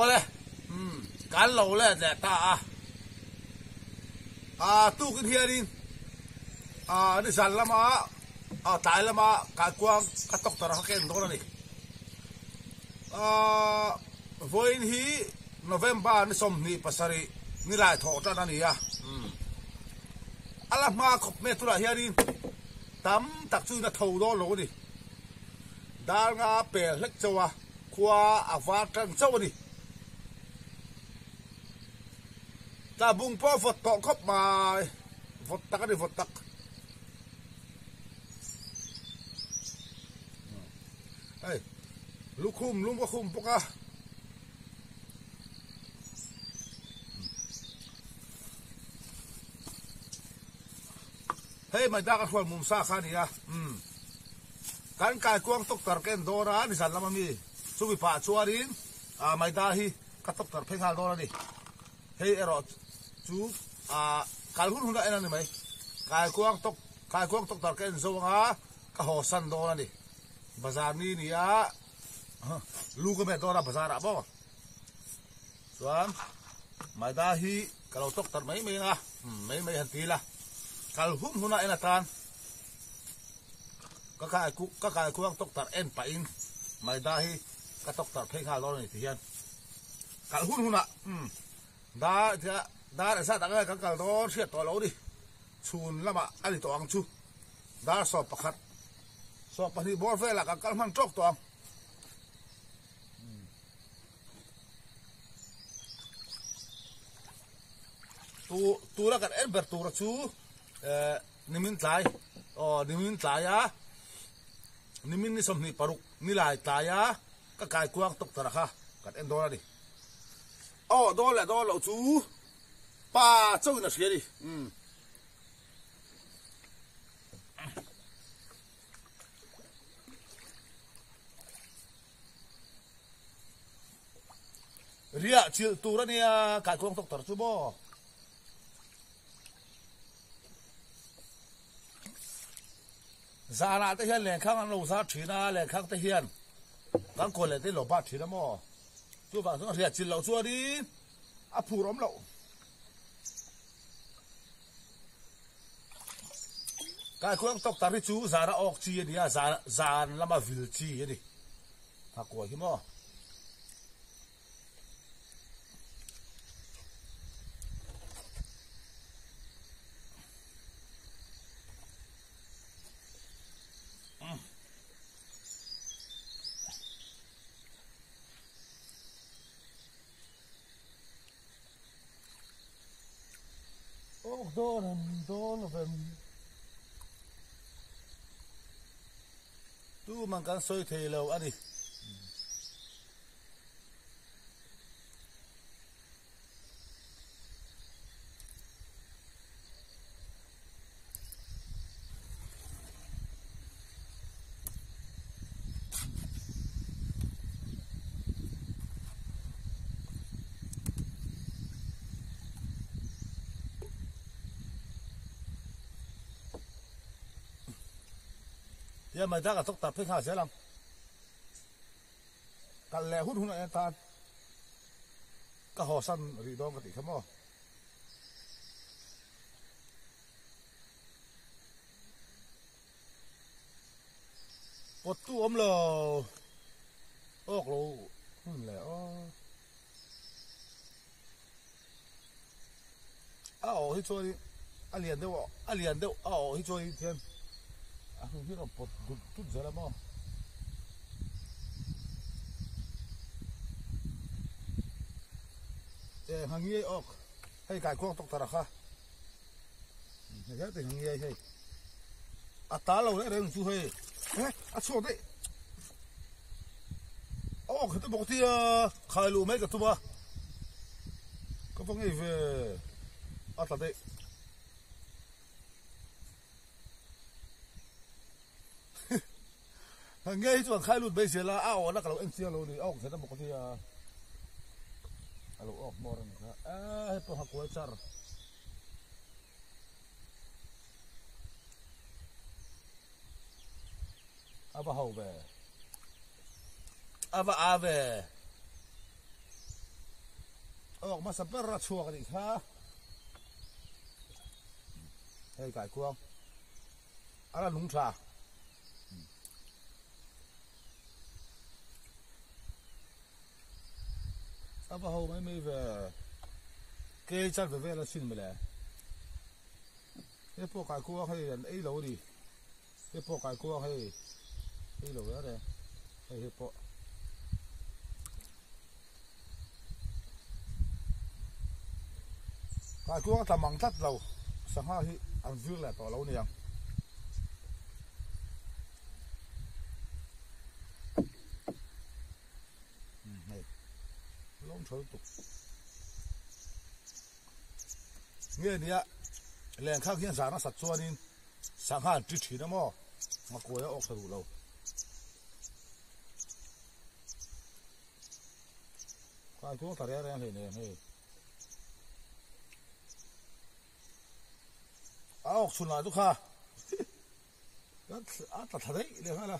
ole kan lo le de ta tu kin hianin ni san lama tai lama ka kuang ka tok tar haken do ni voin hi November ni som ni pasari ni lai tho ta ni ya ala ma khop me tu la hianin tam tak chu na tho do lo ni dar nga pe lek chawa kwa awa tang chaw ni ta bung po vot to khop mai vot tak ni vot tak ai lukhum lum ko khum poka hey mai da ka khol mum sa kha ni ya kan kai kuang tok tar ken dora ni san lama mi chu bi pa chuarin mai da hi ka tok tar pheng hal dora ni hey ero chu kal hun hun ena ni mai kai kuang tok tar ken zo nga ka ho san dora ni bazar ni ni ya lu ka me dora bazar a bo chuan mai da hi kalau tok tar mai mai nga mai han ti la kal hun hun ena tan các cái kuang tok tar en pa in mai da hi ka tok tar phei kha lo ni ti hian kal hun hun da sa ta ka kal do siat to lo di chun lama ali to ang chu da so pakhat so pani bor ve la ka kal man tok to ang tu la kan en ber tu ra chu nimin tlai nimin tlai ya nimin ni som ni paruk ni lai tlaya ka kai kuang tok tara kha kat en do di do lo chu pa chau na sia di ria chil tu ra ni kai kuang tok tar chu bo zana te hian len khang an lo sa thina len khang te hian kan ko le te lo ba thina mo chu ba so ria chil lo chu di a phurom lo kai kuang tok tar chu zara ok chi ni ya zan lama vil chi ni ta ko hi mo Donovan tu man kan soi thei lo ani ya mai da ka tok tar phei kha selam kal le hun hun an tan ka ho san ri dong ka ti khamo pot tu om lo ok lo hun le hi choi alian deu hi choi thiam không biết là một chút giờ là bao hàng nghề ốc hay cải quang tộc tara kha cái tình hàng nghề hay ta lâu đấy đừng chú hay số đấy cái bọc thì khai lù mấy cái tụi ba có phong nghề về ta đấy ngay chỗ khai lụt bây giờ là nó cả anh chia luôn đi sẽ là một cái alo mor hết to học quay char aba hau về aba ave ออกมาสับปะรดชัวกันอีกฮะเฮ้ยไก่กวางอะไรนุ่งชาअब हो मैं के चल पे वेला सिन में ले ये पो काय को है ए लो दी ये पो काय को है ए लो यार ये पो काय ko ta mang tat lo sang ha hi an vir la to lo ni yang lông thổi tục nghe đi ạ liền khác hiện sáng nó sạch chua nên sáng hạn chỉ chỉ nó mà cô ấy ốc thật đủ lâu cái cô ta ra này này này ốc xuân lại lúc ha rất thật đấy liền hay là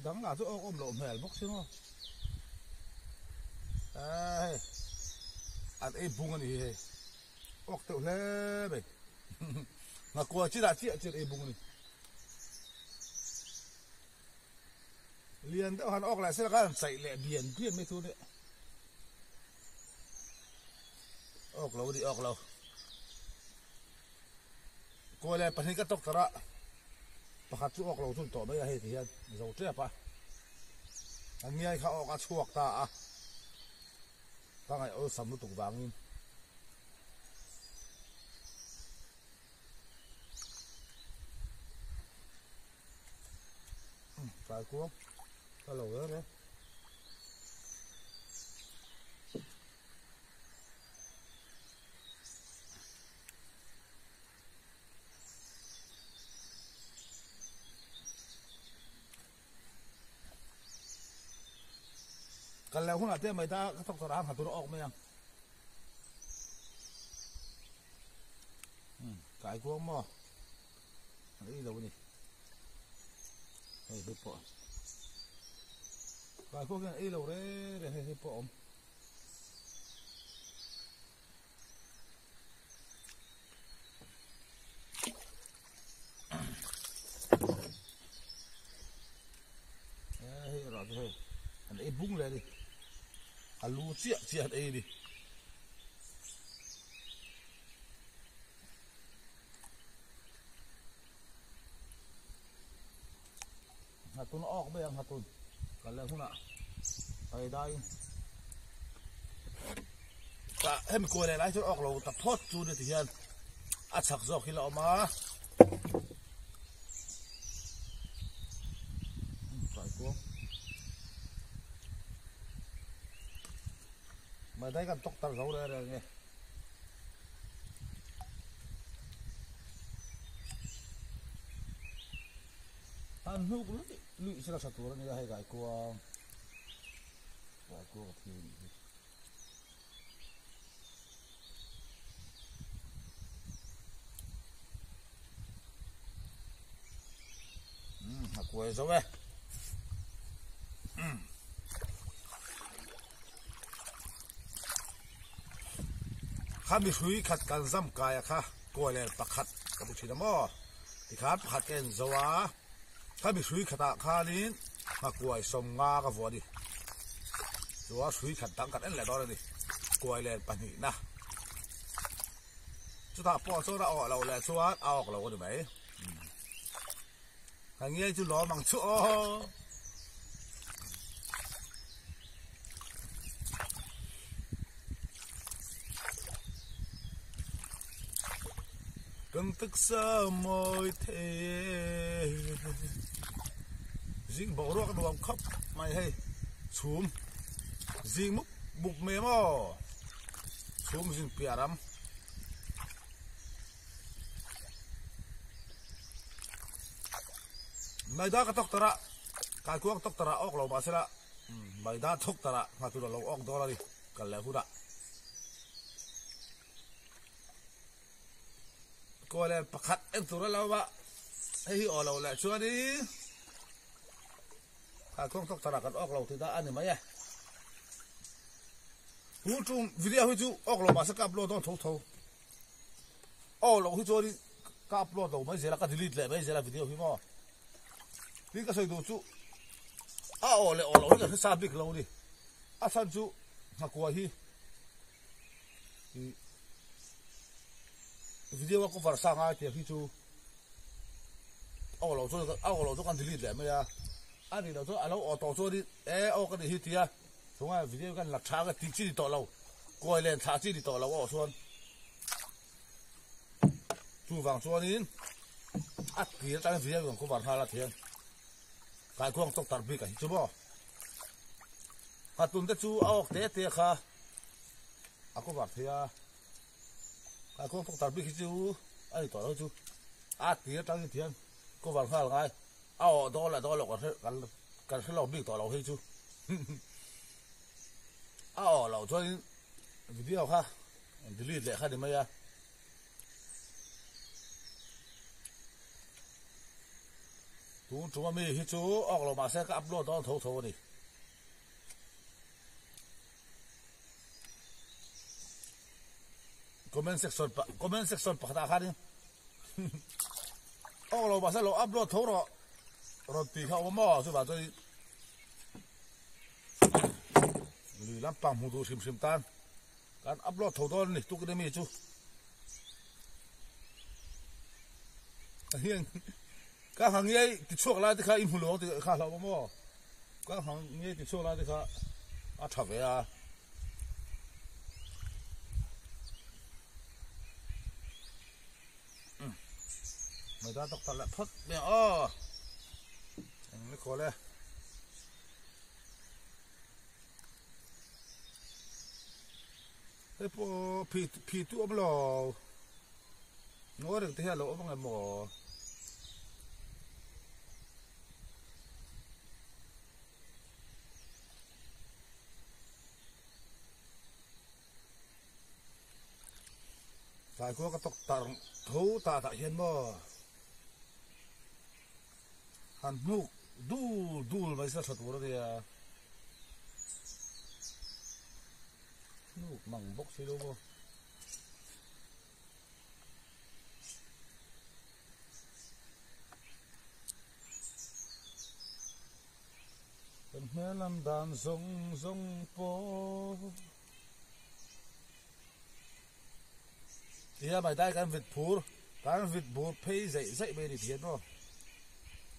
đắng là chỗ ôm lộ mèo bốc xíu không? Đây, ăn ép bung cái này, ốc tiểu lê vậy, mà cô chỉ là chị ép bung này, liền tao hắn ốc lại sẽ là cái chạy lẹ biển biển mấy thứ đấy, ốc lâu đi ốc lâu, cô lại bật hết cái tóc ra. Pakat chu ok lo chun to mai he ti hian zo tre pa angiai kha ok a chuak ta a ka ngai o sam lu tuk wangin kai ko ka lo reกันแล้วคุณอาจจะไม่ได้ก็ต้องตระหาตัวออกไหมยังไก่กวางหม้อนี่เรานี่เฮ้ยฮิปโปไก่กวางนี่เราเร่เฮ้ยฮิปโปเฮ้ยเราจะเฮ้ยอันนี้บุ้งเลยดิอาลูเจี๊ยดเอดิหาตุนออกไปยังหาตุนกันแล้วคุณอ่ะไปได้ก็ให้มันกลัวอะไรไรจนออกเราแต่พอดจูนที่เห็นอัดสักซอกที่เราเอามาใส่ตัวมาได้กันตกตะเราได้เลยไงอันนู้นลุยสิละสัตว์ตัวนี้ให้ไก่กวางทีกล้วยซะเว้ยข้ามีช่วยขัดกันซ้ำกายค่ะกล้วยเลยปักขัดกับบุชินามอที่ขาดขัดเอ็นสวะข้ามีช่วยขัดข้านี้มากล้วยสมงากับวัวดิสวะช่วยขัดตั้งกันเอ็นแหละตอนนี้กล้วยเลยปันหินะจุดถ้าปอโซดาออกเราเลยสวะเอาออกเราก็ได้ไหมทางนี้จุดล้อมังชัวcần thức sơ môi thế dính bỏ ra cái đồ khóc mày hay xuống dính múc bục mềm mò xuống dính bìa lắm mày đó cái tóc tara cái cuốc tóc tara ốc lầu bà sẽ là mai da thok tara nga tu lo ok dola ri kal le huda ko le pakhat en tu la wa hei o lo la chuani ka kong thok tara kan ok lo ti da ani mai ya hu chung video hu chu ok lo ma sa ka upload don tho tho o lo hu chu ri ka upload do mai zela ka delete le mai zela video hi mo ni ka soi do chu a o le o lo ka sa big lo ni a san chu ha ko hi video ko var sa nga ti hi chu o lo chu kan delete le mai ya ani lo chu alo o to chu ri e o ka ni hi ti ya chúng ta video kan lạc thả cái tiếng chỉ to lâu coi lên thả chỉ to lâu ở xuân chu vàng xuân in ắt kia tại video còn có bản hai là thiền cái quang tóc tạt bị cái chú bò hạt tuần tết chú ốc tết kha có bản thiền cái quang tóc tạt bị cái chú ai to lâu chú ắt kia tại thiền có bản hai là ngay đó là cái lâu bị to lâu hay chú lâu cho video ha delete lại ha đi mày à chúng mình hít chú lâu mà sẽ upload đó thâu thâu đi comment section bắt đầu ha đi lâu mà sẽ upload thâu rồi thì họ mà chứ bà tôi lì lắm bằng một đồ xìm tan can upload thâu đó này tôi cái đấy chú hiện các hàng nghề thì chuộc lại thì khai im hùn thì khai lâu mà các hàng nghề thì chuộc lại thì khai thằng về à người ta tóc tạt lại phất mẹ nó khó lên cái po phi tu ông lò ngó được thế là ông ngày mò phải có cái tóc tàng thấu ta tại hiện mò han nục du mà sẽ thật rồi đấy nục măng bốc xí đâu vô cần mẹ làm đàn rong po thì mày tay cái vịt phur phê dậy bên đi thiệt nó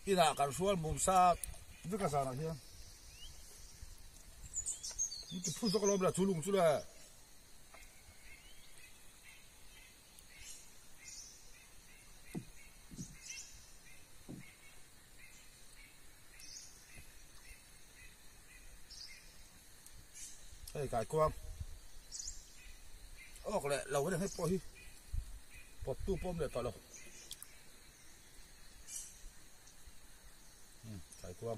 khi nào cần xuống mồm xa rất là sao nào chứ cái phun cho con là chú lùng chú là đây cái quang cái này lâu cái này hết bỏ tu bom để tỏi lâu cái quang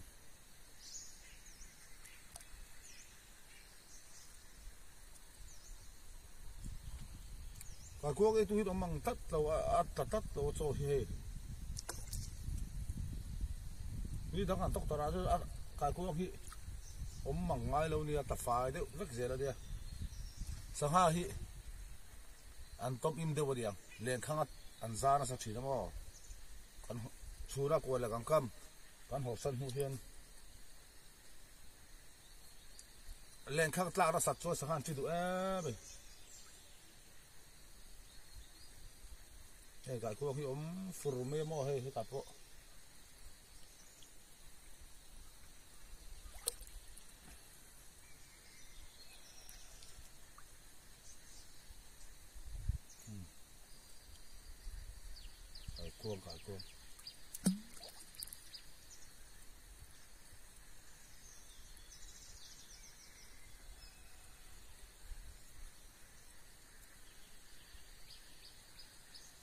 cái quang ấy tôi nó mang tắt lâu tắt lâu cho he đi đang ăn tóc tao ra chứ cái quang hi ông mang ngay lâu nè tập phải đấy rất dễ là đi sang ha hi ăn tôm im đâu đi ăn liền khang ăn ra nó sẽ chỉ nó mò còn chú ra coi là càng cam còn hộp sân hụt hiền lên khang tla nó sạch cho sang han chỉ đủ vậy cái cô khi ốm phù mê mò hay tập bộ cái cuồng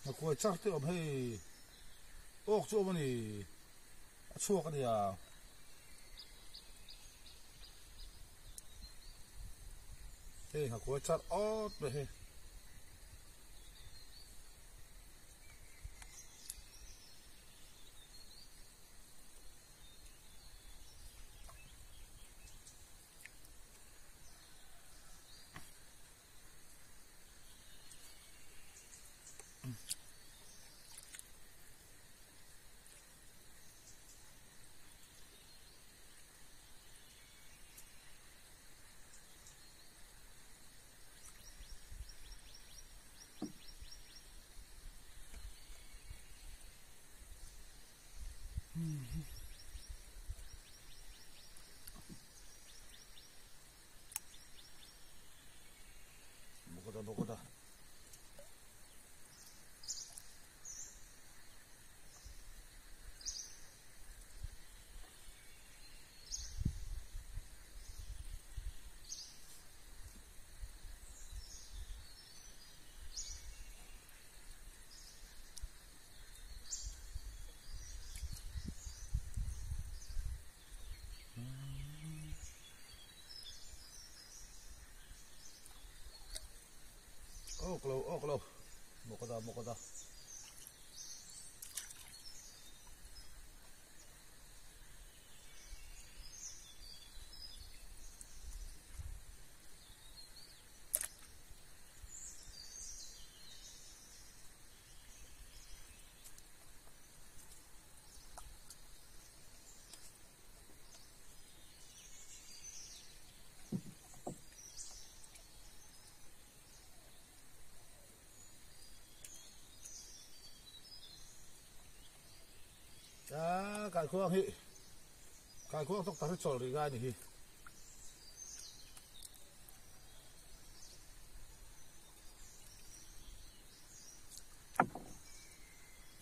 nó coi chắc thì ông hay ốc chỗ mà nè chua cái gì à hey học qua chặt ót về hey Bogoda. Oklo. Bogoda. Cái khoang hi, cái khoang tóc tắt chổi gai này hi.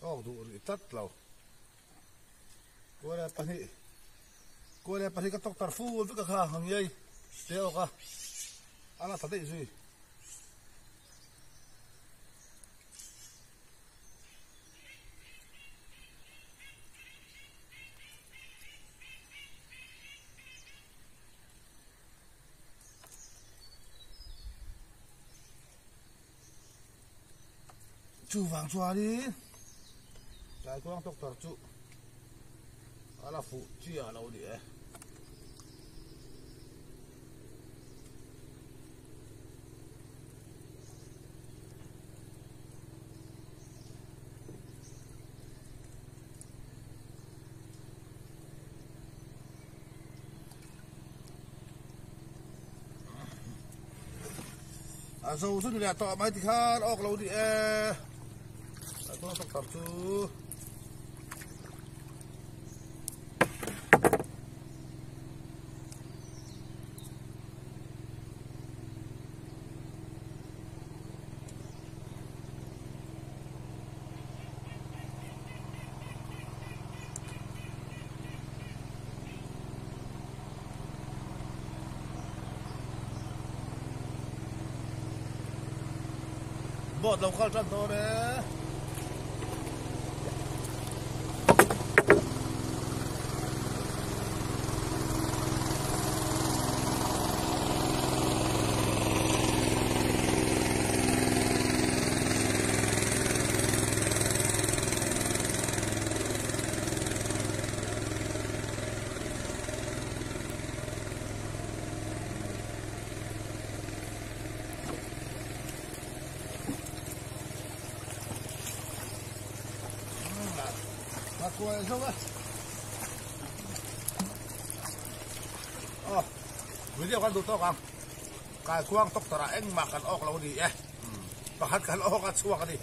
Đủ tắt lâu. Cô này pani cái tóc tắt phu với cái hàng nhây, đeo cả, anh là thật đấy gì? Chú vàng xóa đi. Cái con tóc tật chú. Đó là phụ chi ở đâu địa. Dầu xuống là tọa máy thì khá ốc lâu địa. Nó tập tập chú bột lòng khăn chân to đấy. Quay xong á. Video kan tutok ang. Kaya kuwang tok tara eng makan ok law di eh. Pakat kan ok at suwa ka di.